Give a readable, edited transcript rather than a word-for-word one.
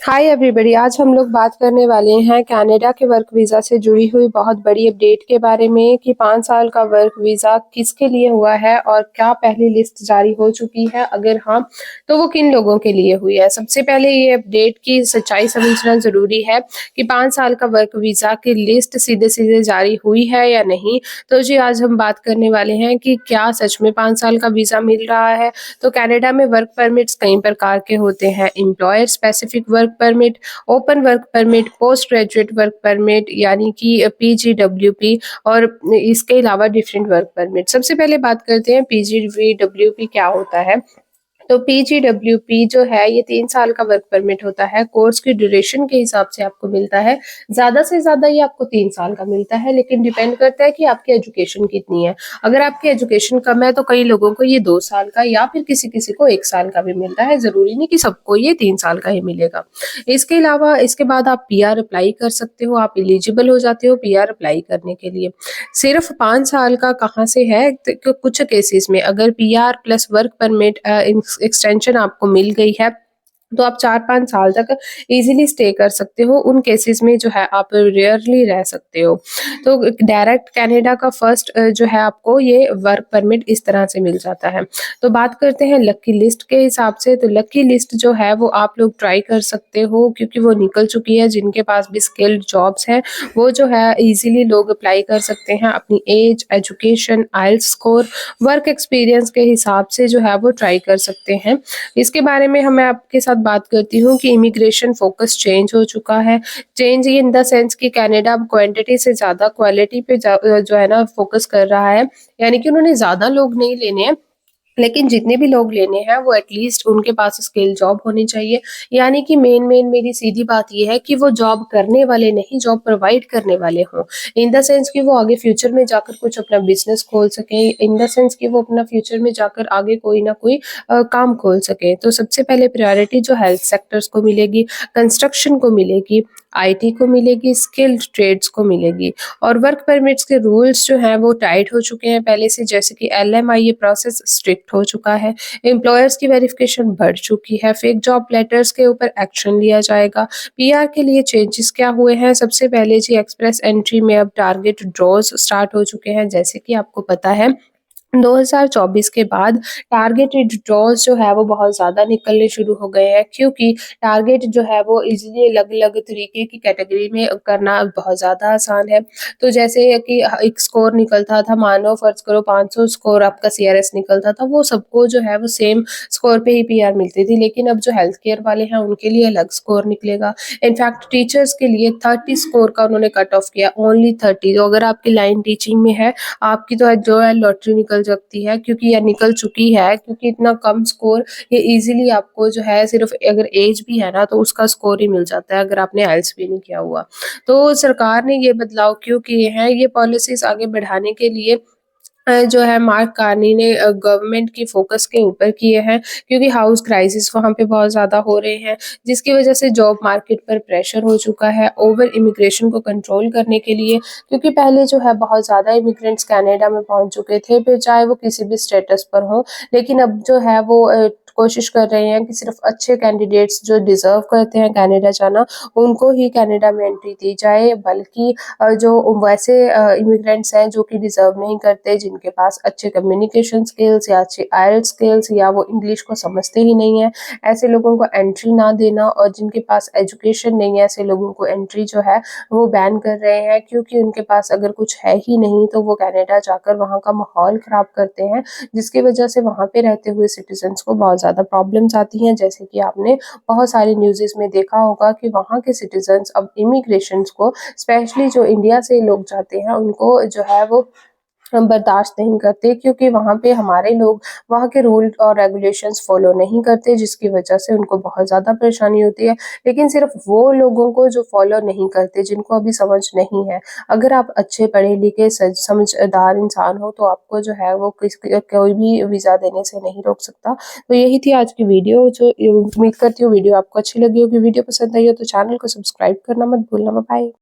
Hi everybody. आज हम लोग बात करने वाले हैं कनाडा के वर्क वीज़ा से जुड़ी हुई बहुत बड़ी अपडेट के बारे में कि 5 साल का वर्क वीज़ा किसके लिए हुआ है और क्या पहली लिस्ट जारी हो चुकी है, अगर हाँ तो वो किन लोगों के लिए हुई है। सबसे पहले ये अपडेट की सच्चाई समझना ज़रूरी है कि 5 साल का वर्क वीज़ा की लिस्ट सीधे-सीधे जारी हुई है या नहीं। तो जी आज हम बात करने वाले हैं कि क्या सच में 5 साल का वीज़ा मिल रहा है। तो कनाडा में वर्क परमिट्स कई प्रकार के होते हैं। Employer specific work permit, open work permit, post graduate work permit यानी कि पीजीडब्ल्यूपी और इसके अलावा डिफरेंट वर्क परमिट। सबसे पहले बात करते हैं पीजीडब्ल्यूपी क्या होता है। तो पीजीडब्ल्यूपी जो है ये 3 साल का वर्क परमिट होता है। कोर्स की ड्यूरेशन के हिसाब से आपको मिलता है। ज़्यादा से ज़्यादा ये आपको 3 साल का मिलता है, लेकिन डिपेंड करता है कि आपकी एजुकेशन कितनी है। अगर आपकी एजुकेशन कम है तो कई लोगों को ये 2 साल का या फिर किसी-किसी को 1 साल का भी मिलता है। ज़रूरी नहीं कि सबको ये 3 साल का ही मिलेगा। इसके अलावा इसके बाद आप पीआर अप्लाई कर सकते हो, आप एलिजिबल हो जाते हो पीआर अप्लाई करने के लिए। सिर्फ 5 साल का कहाँ से है, तो कुछ केसेस में अगर PR plus work permit extension आपको मिल गई है तो आप 4-5 साल तक इजीली स्टे कर सकते हो। उन केसेस में जो है आप रेयरली रह सकते हो। तो डायरेक्ट कनाडा का फर्स्ट जो है आपको ये वर्क परमिट इस तरह से मिल जाता है। तो बात करते हैं लकी लिस्ट के हिसाब से। तो लकी लिस्ट जो है वो आप लोग ट्राई कर सकते हो, क्योंकि वो निकल चुकी है। जिनके पास भी स्किल्ड जॉब्स हैं वो जो है इजीली लोग अप्लाई कर सकते हैं। अपनी एज, एजुकेशन, आइल्स स्कोर, वर्क एक्सपीरियंस के हिसाब से जो है वो ट्राई कर सकते हैं। इसके बारे में मैं आपके साथ बात करती हूँ कि इमिग्रेशन फोकस चेंज हो चुका है। चेंज इन द सेंस कि कनाडा अब क्वांटिटी से ज़्यादा क्वालिटी पे जो है ना फोकस कर रहा है। यानी कि उन्होंने ज़्यादा लोग नहीं लेने हैं, लेकिन जितने भी लोग लेने हैं वो एटलीस्ट उनके पास स्किल जॉब होनी चाहिए। यानी कि मेन मेरी सीधी बात ये है कि वो जॉब करने वाले नहीं, जॉब प्रोवाइड करने वाले हों। इन द सेंस कि वो आगे फ्यूचर में जाकर कुछ अपना बिजनेस खोल सकें, इन द सेंस कि वो अपना फ्यूचर में जाकर आगे कोई ना कोई काम खोल सकें। तो सबसे पहले प्रायोरिटी जो हेल्थ सेक्टर्स को मिलेगी, कंस्ट्रक्शन को मिलेगी, आईटी को मिलेगी, स्किल्ड ट्रेड्स को मिलेगी। और वर्क परमिट्स के रूल्स जो हैं वो टाइट हो चुके हैं पहले से, जैसे कि एलएमआई प्रोसेस स्ट्रिक्ट हो चुका है। एम्प्लॉयर्स की वेरिफिकेशन बढ़ चुकी है। फेक जॉब लेटर्स के ऊपर एक्शन लिया जाएगा। पीआर के लिए चेंजेस क्या हुए हैं? सबसे पहले जी एक्सप्रेस एंट्री में अब टारगेट ड्रॉज स्टार्ट हो चुके हैं। जैसे कि आपको पता है 2024 के बाद टारगेटेड ड्रॉज जो है वो बहुत ज़्यादा निकलने शुरू हो गए हैं, क्योंकि टारगेट जो है वो इजीली अलग-अलग तरीके की कैटेगरी में करना बहुत ज़्यादा आसान है। तो जैसे कि एक स्कोर निकलता था, मानो फ़र्ज़ करो 500 स्कोर आपका सीआरएस निकलता था, वो सबको जो है वो सेम स्कोर पे ही पीआर मिलती थी। लेकिन अब जो हेल्थ केयर वाले हैं उनके लिए अलग स्कोर निकलेगा। इनफैक्ट टीचर्स के लिए 30 स्कोर का उन्होंने कट ऑफ किया, ओनली 30। तो अगर आपकी लाइन टीचिंग में है, आपकी तो जो है लॉटरी निकल सकती है, क्योंकि यह निकल चुकी है, क्योंकि इतना कम स्कोर ये इजीली आपको जो है सिर्फ अगर एज भी है ना तो उसका स्कोर ही मिल जाता है, अगर आपने आइल्स भी नहीं किया हुआ। तो सरकार ने ये बदलाव क्यों किए हैं, ये पॉलिसीज आगे बढ़ाने के लिए जो है मार्क कार्नी ने गवर्नमेंट की फोकस के ऊपर किए हैं, क्योंकि हाउस क्राइसिस वहाँ पे बहुत ज़्यादा हो रहे हैं, जिसकी वजह से जॉब मार्केट पर प्रेशर हो चुका है ओवर इमिग्रेशन को कंट्रोल करने के लिए। क्योंकि पहले जो है बहुत ज़्यादा इमिग्रेंट्स कनाडा में पहुँच चुके थे, फिर चाहे वो किसी भी स्टेटस पर हों, लेकिन अब जो है वो कोशिश कर रहे हैं कि सिर्फ अच्छे कैंडिडेट्स जो डिज़र्व करते हैं कनाडा जाना, उनको ही कनाडा में एंट्री दी जाए, बल्कि जो वैसे इमिग्रेंट्स हैं जो कि डिज़र्व नहीं करते, जिनके पास अच्छे कम्युनिकेशन स्किल्स या अच्छे आइल्स स्किल्स या वो इंग्लिश को समझते ही नहीं है, ऐसे लोगों को एंट्री ना देना। और जिनके पास एजुकेशन नहीं है, ऐसे लोगों को एंट्री जो है वो बैन कर रहे हैं, क्योंकि उनके पास अगर कुछ है ही नहीं तो वो कनाडा जाकर वहाँ का माहौल ख़राब करते हैं, जिसकी वजह से वहाँ पे रहते हुए सिटीजन्स को बहुत ज़्यादा प्रॉब्लम्स आती हैं। जैसे कि आपने बहुत सारी न्यूज़ेस में देखा होगा कि वहाँ के सिटीजन्स अब इमिग्रेशंस को, स्पेशली जो इंडिया से लोग जाते हैं, उनको जो है वो बर्दाश्त नहीं करते, क्योंकि वहाँ पे हमारे लोग वहाँ के रूल और रेगुलेशंस फॉलो नहीं करते, जिसकी वजह से उनको बहुत ज़्यादा परेशानी होती है। लेकिन सिर्फ वो लोगों को जो फॉलो नहीं करते, जिनको अभी समझ नहीं है, अगर आप अच्छे पढ़े लिखे समझदार इंसान हो तो आपको जो है वो कोई भी वीज़ा देने से नहीं रोक सकता। तो यही थी आज की वीडियो, जो उम्मीद करती हूँ वीडियो आपको अच्छी लगी होगी। वीडियो पसंद आई हो तो चैनल को सब्सक्राइब करना मत भूलना। बाय।